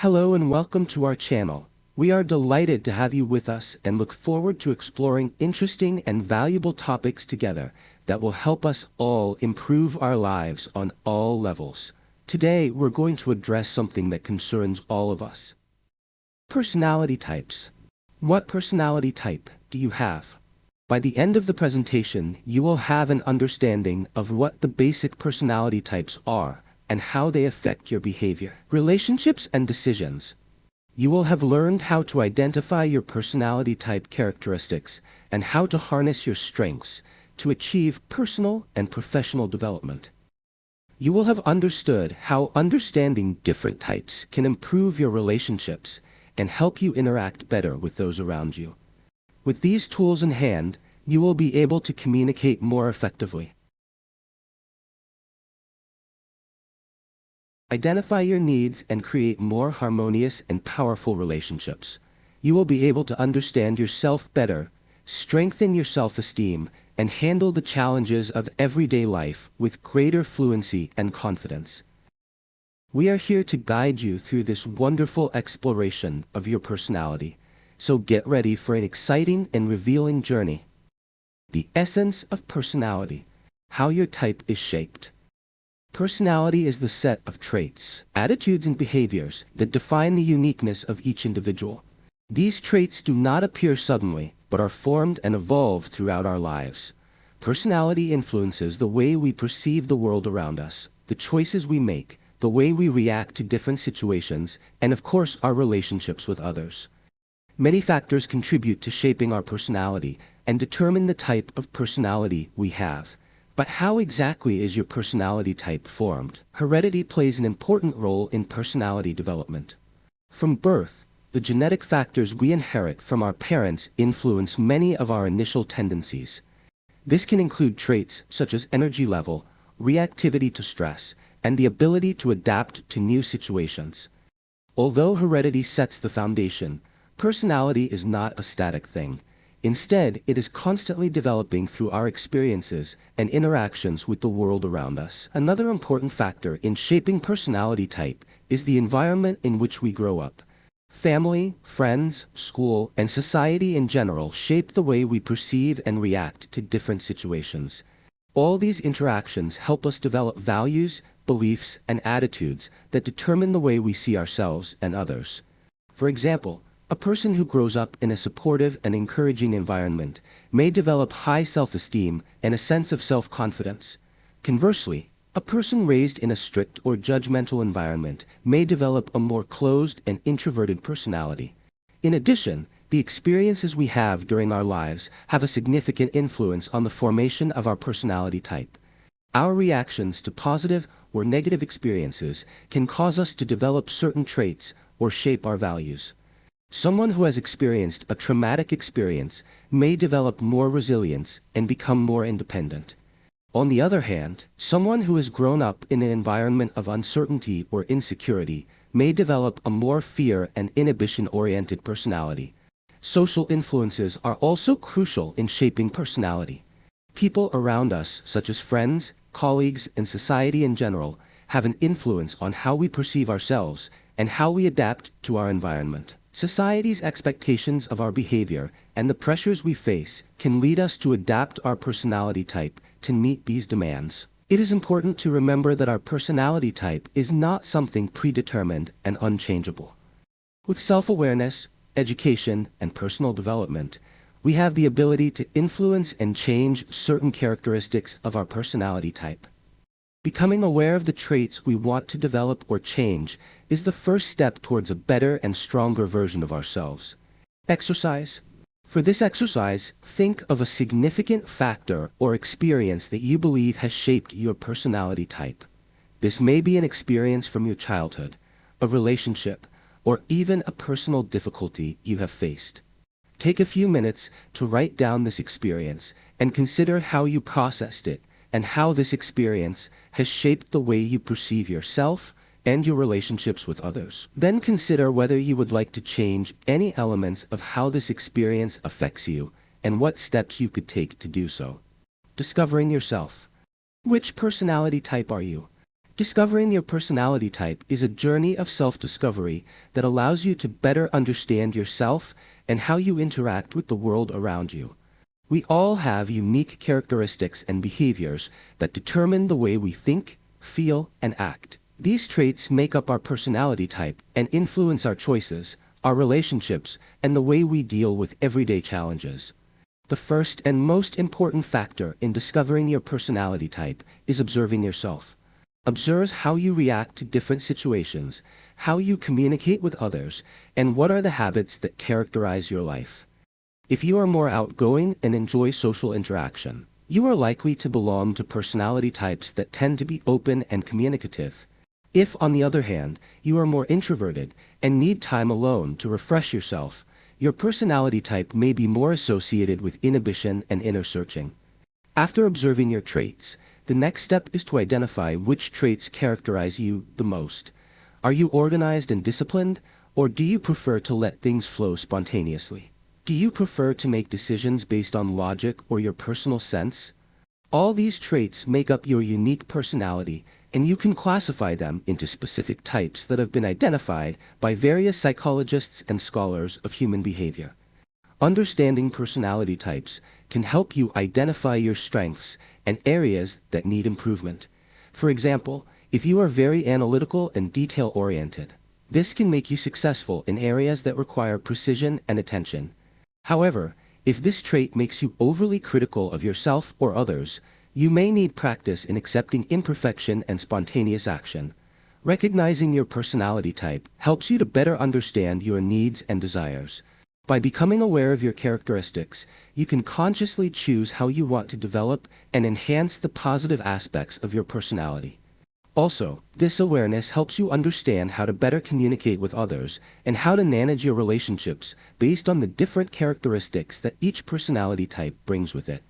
Hello and welcome to our channel. We are delighted to have you with us and look forward to exploring interesting and valuable topics together that will help us all improve our lives on all levels. Today, we're going to address something that concerns all of us. Personality types. What personality type do you have? By the end of the presentation, you will have an understanding of what the basic personality types are and how they affect your behavior, relationships, and decisions. You will have learned how to identify your personality type characteristics and how to harness your strengths to achieve personal and professional development. You will have understood how understanding different types can improve your relationships and help you interact better with those around you. With these tools in hand, you will be able to communicate more effectively. Identify your needs and create more harmonious and powerful relationships. You will be able to understand yourself better, strengthen your self-esteem, and handle the challenges of everyday life with greater fluency and confidence. We are here to guide you through this wonderful exploration of your personality, so get ready for an exciting and revealing journey. The essence of personality: how your type is shaped. Personality is the set of traits, attitudes, and behaviors that define the uniqueness of each individual. These traits do not appear suddenly, but are formed and evolve throughout our lives. Personality influences the way we perceive the world around us, the choices we make, the way we react to different situations, and of course our relationships with others. Many factors contribute to shaping our personality and determine the type of personality we have. But how exactly is your personality type formed? Heredity plays an important role in personality development. From birth, the genetic factors we inherit from our parents influence many of our initial tendencies. This can include traits such as energy level, reactivity to stress, and the ability to adapt to new situations. Although heredity sets the foundation, personality is not a static thing. Instead, it is constantly developing through our experiences and interactions with the world around us. Another important factor in shaping personality type is the environment in which we grow up. Family, friends, school, and society in general shape the way we perceive and react to different situations. All these interactions help us develop values, beliefs, and attitudes that determine the way we see ourselves and others. For example, a person who grows up in a supportive and encouraging environment may develop high self-esteem and a sense of self-confidence. Conversely, a person raised in a strict or judgmental environment may develop a more closed and introverted personality. In addition, the experiences we have during our lives have a significant influence on the formation of our personality type. Our reactions to positive or negative experiences can cause us to develop certain traits or shape our values. Someone who has experienced a traumatic experience may develop more resilience and become more independent. On the other hand, someone who has grown up in an environment of uncertainty or insecurity may develop a more fear and inhibition-oriented personality. Social influences are also crucial in shaping personality. People around us, such as friends, colleagues, and society in general, have an influence on how we perceive ourselves and how we adapt to our environment. Society's expectations of our behavior and the pressures we face can lead us to adapt our personality type to meet these demands. It is important to remember that our personality type is not something predetermined and unchangeable. With self-awareness, education, and personal development, we have the ability to influence and change certain characteristics of our personality type. Becoming aware of the traits we want to develop or change is the first step towards a better and stronger version of ourselves. Exercise. For this exercise, think of a significant factor or experience that you believe has shaped your personality type. This may be an experience from your childhood, a relationship, or even a personal difficulty you have faced. Take a few minutes to write down this experience and consider how you processed it and how this experience has shaped the way you perceive yourself and your relationships with others. Then consider whether you would like to change any elements of how this experience affects you and what steps you could take to do so. Discovering yourself. Which personality type are you? Discovering your personality type is a journey of self-discovery that allows you to better understand yourself and how you interact with the world around you. We all have unique characteristics and behaviors that determine the way we think, feel, and act. These traits make up our personality type and influence our choices, our relationships, and the way we deal with everyday challenges. The first and most important factor in discovering your personality type is observing yourself. Observe how you react to different situations, how you communicate with others, and what are the habits that characterize your life. If you are more outgoing and enjoy social interaction, you are likely to belong to personality types that tend to be open and communicative. If, on the other hand, you are more introverted and need time alone to refresh yourself, your personality type may be more associated with inhibition and inner searching. After observing your traits, the next step is to identify which traits characterize you the most. Are you organized and disciplined, or do you prefer to let things flow spontaneously? Do you prefer to make decisions based on logic or your personal sense? All these traits make up your unique personality, and you can classify them into specific types that have been identified by various psychologists and scholars of human behavior. Understanding personality types can help you identify your strengths and areas that need improvement. For example, if you are very analytical and detail-oriented, this can make you successful in areas that require precision and attention. However, if this trait makes you overly critical of yourself or others, you may need practice in accepting imperfection and spontaneous action. Recognizing your personality type helps you to better understand your needs and desires. By becoming aware of your characteristics, you can consciously choose how you want to develop and enhance the positive aspects of your personality. Also, this awareness helps you understand how to better communicate with others and how to manage your relationships based on the different characteristics that each personality type brings with it.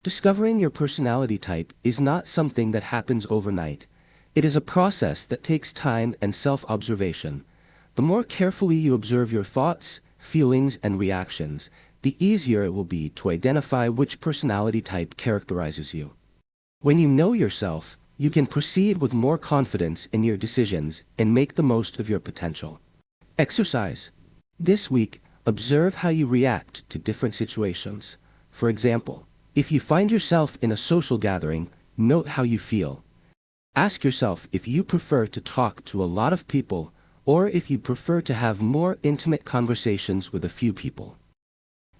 Discovering your personality type is not something that happens overnight. It is a process that takes time and self-observation. The more carefully you observe your thoughts, feelings, and reactions, the easier it will be to identify which personality type characterizes you. When you know yourself, you can proceed with more confidence in your decisions and make the most of your potential. Exercise. This week, observe how you react to different situations. For example, if you find yourself in a social gathering, note how you feel. Ask yourself if you prefer to talk to a lot of people or if you prefer to have more intimate conversations with a few people.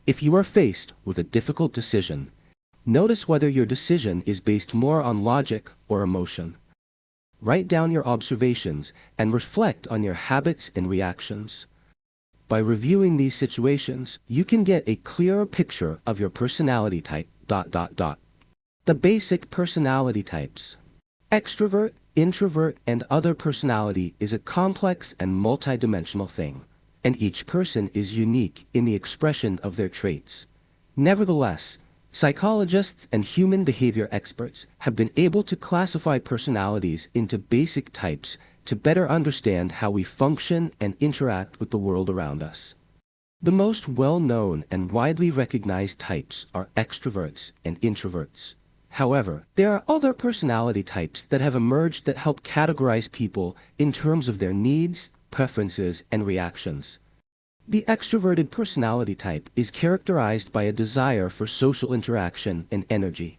If you are faced with a difficult decision, notice whether your decision is based more on logic or emotion. Write down your observations and reflect on your habits and reactions. By reviewing these situations, you can get a clearer picture of your personality type. The basic personality types. Extrovert, introvert, and other personality is a complex and multidimensional thing, and each person is unique in the expression of their traits. Nevertheless, psychologists and human behavior experts have been able to classify personalities into basic types to better understand how we function and interact with the world around us. The most well-known and widely recognized types are extroverts and introverts. However, there are other personality types that have emerged that help categorize people in terms of their needs, preferences, and reactions. The extroverted personality type is characterized by a desire for social interaction and energy.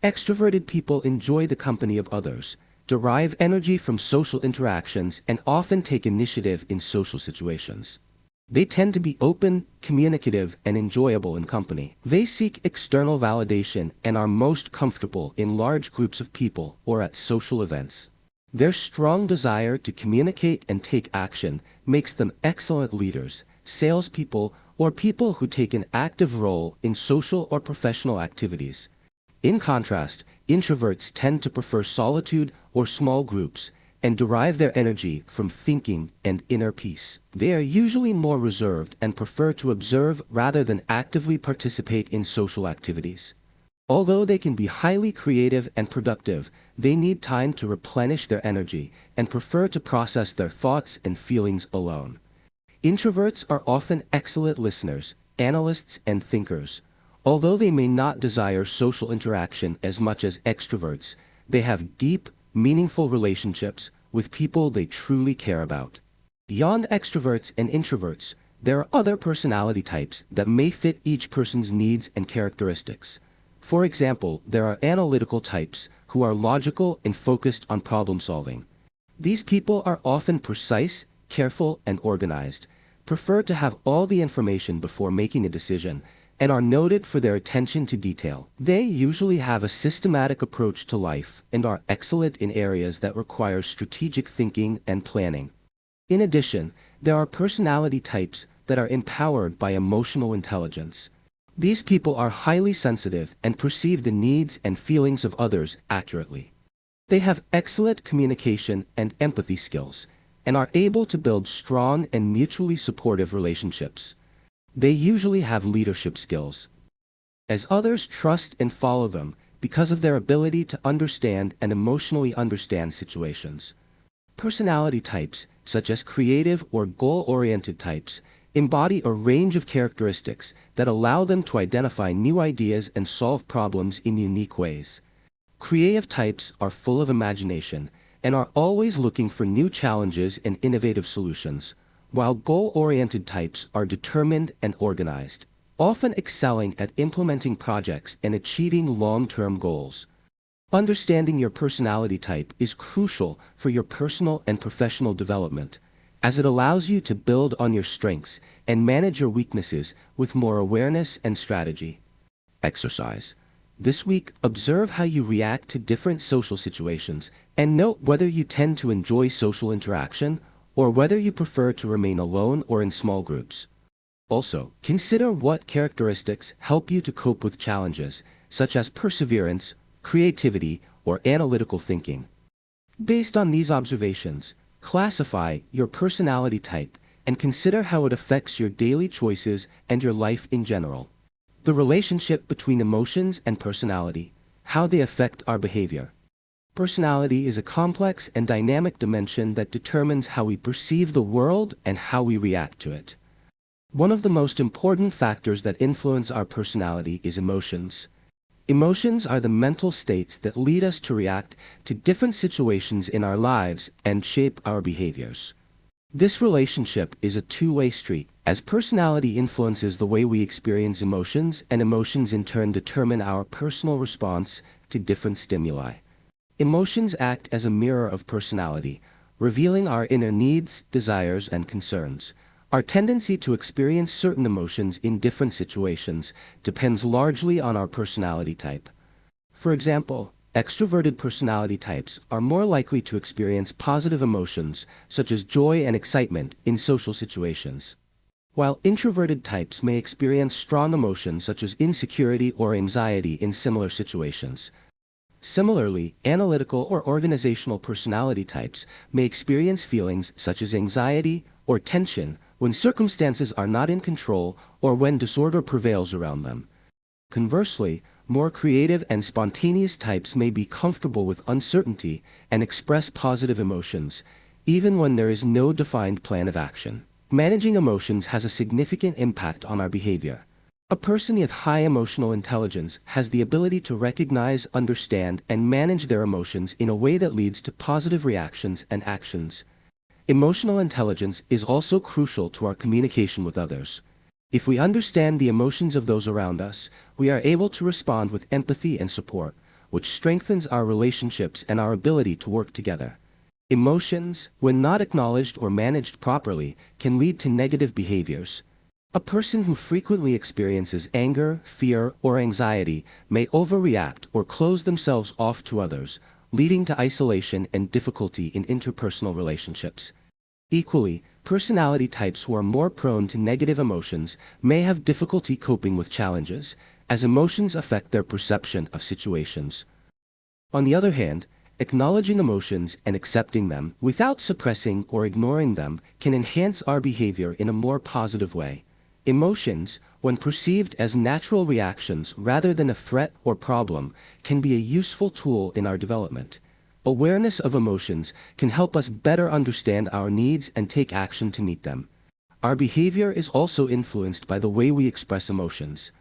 Extroverted people enjoy the company of others, derive energy from social interactions, and often take initiative in social situations. They tend to be open, communicative, and enjoyable in company. They seek external validation and are most comfortable in large groups of people or at social events. Their strong desire to communicate and take action makes them excellent leaders, salespeople, or people who take an active role in social or professional activities. In contrast, introverts tend to prefer solitude or small groups and derive their energy from thinking and inner peace. They are usually more reserved and prefer to observe rather than actively participate in social activities. Although they can be highly creative and productive, they need time to replenish their energy and prefer to process their thoughts and feelings alone. Introverts are often excellent listeners, analysts, and thinkers. Although they may not desire social interaction as much as extroverts, they have deep, meaningful relationships with people they truly care about. Beyond extroverts and introverts, there are other personality types that may fit each person's needs and characteristics. For example, there are analytical types who are logical and focused on problem solving. These people are often precise, careful, and organized, prefer to have all the information before making a decision, and are noted for their attention to detail. They usually have a systematic approach to life and are excellent in areas that require strategic thinking and planning. In addition, there are personality types that are empowered by emotional intelligence. These people are highly sensitive and perceive the needs and feelings of others accurately. They have excellent communication and empathy skills, and are able to build strong and mutually supportive relationships. They usually have leadership skills, as others trust and follow them because of their ability to understand and emotionally understand situations. Personality types, such as creative or goal-oriented types, embody a range of characteristics that allow them to identify new ideas and solve problems in unique ways. Creative types are full of imagination and are always looking for new challenges and innovative solutions, while goal-oriented types are determined and organized, often excelling at implementing projects and achieving long-term goals. Understanding your personality type is crucial for your personal and professional development, as it allows you to build on your strengths and manage your weaknesses with more awareness and strategy. Exercise. This week, observe how you react to different social situations and note whether you tend to enjoy social interaction or whether you prefer to remain alone or in small groups. Also, consider what characteristics help you to cope with challenges, such as perseverance, creativity, or analytical thinking. Based on these observations, classify your personality type and consider how it affects your daily choices and your life in general. The relationship between emotions and personality, how they affect our behavior. Personality is a complex and dynamic dimension that determines how we perceive the world and how we react to it. One of the most important factors that influence our personality is emotions. Emotions are the mental states that lead us to react to different situations in our lives and shape our behaviors. This relationship is a two-way street, as personality influences the way we experience emotions, and emotions in turn determine our personal response to different stimuli. Emotions act as a mirror of personality, revealing our inner needs, desires, and concerns. Our tendency to experience certain emotions in different situations depends largely on our personality type. For example, extroverted personality types are more likely to experience positive emotions, such as joy and excitement, in social situations, while introverted types may experience strong emotions such as insecurity or anxiety in similar situations. Similarly, analytical or organizational personality types may experience feelings such as anxiety or tension when circumstances are not in control or when disorder prevails around them. Conversely, more creative and spontaneous types may be comfortable with uncertainty and express positive emotions, even when there is no defined plan of action. Managing emotions has a significant impact on our behavior. A person with high emotional intelligence has the ability to recognize, understand, and manage their emotions in a way that leads to positive reactions and actions. Emotional intelligence is also crucial to our communication with others. If we understand the emotions of those around us, we are able to respond with empathy and support, which strengthens our relationships and our ability to work together. Emotions, when not acknowledged or managed properly, can lead to negative behaviors. A person who frequently experiences anger, fear, or anxiety may overreact or close themselves off to others, leading to isolation and difficulty in interpersonal relationships. Equally, personality types who are more prone to negative emotions may have difficulty coping with challenges, as emotions affect their perception of situations. On the other hand, acknowledging emotions and accepting them without suppressing or ignoring them can enhance our behavior in a more positive way. Emotions, when perceived as natural reactions rather than a threat or problem, can be a useful tool in our development. Awareness of emotions can help us better understand our needs and take action to meet them. Our behavior is also influenced by the way we express emotions.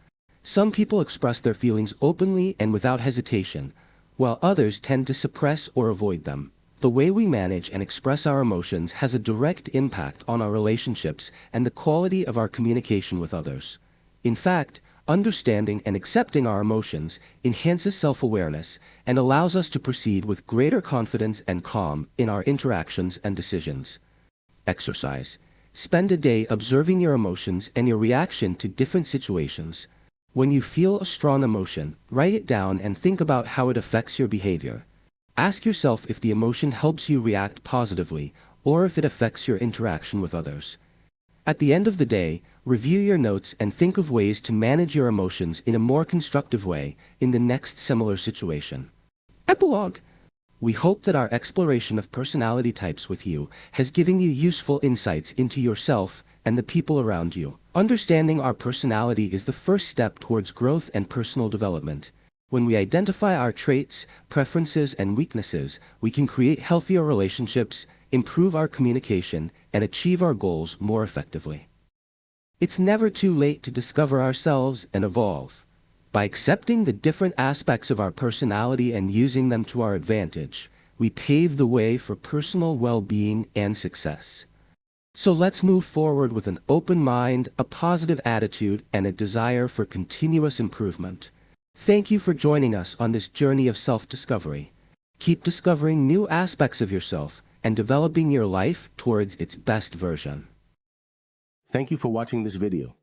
Some people express their feelings openly and without hesitation, while others tend to suppress or avoid them. The way we manage and express our emotions has a direct impact on our relationships and the quality of our communication with others. In fact, understanding and accepting our emotions enhances self-awareness and allows us to proceed with greater confidence and calm in our interactions and decisions. Exercise. Spend a day observing your emotions and your reaction to different situations. When you feel a strong emotion, write it down and think about how it affects your behavior. Ask yourself if the emotion helps you react positively or if it affects your interaction with others. At the end of the day, review your notes and think of ways to manage your emotions in a more constructive way in the next similar situation. Epilogue. We hope that our exploration of personality types with you has given you useful insights into yourself and the people around you. Understanding our personality is the first step towards growth and personal development. When we identify our traits, preferences, and weaknesses, we can create healthier relationships, improve our communication, and achieve our goals more effectively. It's never too late to discover ourselves and evolve. By accepting the different aspects of our personality and using them to our advantage, we pave the way for personal well-being and success. So let's move forward with an open mind, a positive attitude, and a desire for continuous improvement. Thank you for joining us on this journey of self-discovery. Keep discovering new aspects of yourself and developing your life towards its best version. Thank you for watching this video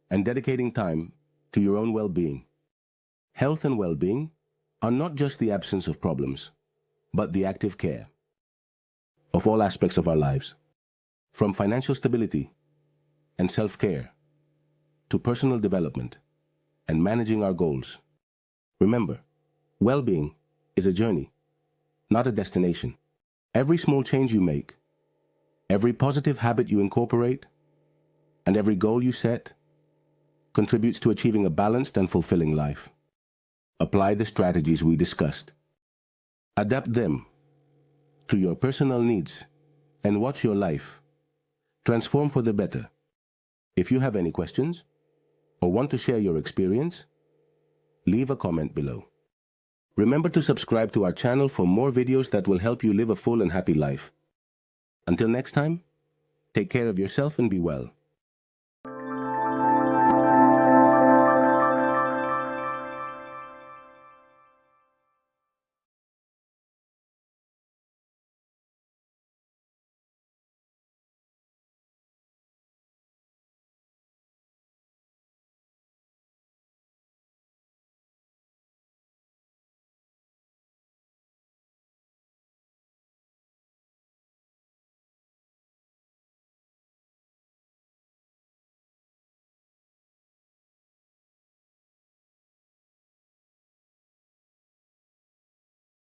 and dedicating time to your own well-being. Health and well-being are not just the absence of problems, but the active care of all aspects of our lives, from financial stability and self-care to personal development and managing our goals. Remember, well-being is a journey, not a destination. Every small change you make, every positive habit you incorporate, and every goal you set contributes to achieving a balanced and fulfilling life. Apply the strategies we discussed. Adapt them to your personal needs and watch your life transform for the better. If you have any questions or want to share your experience, leave a comment below. Remember to subscribe to our channel for more videos that will help you live a full and happy life. Until next time, take care of yourself and be well.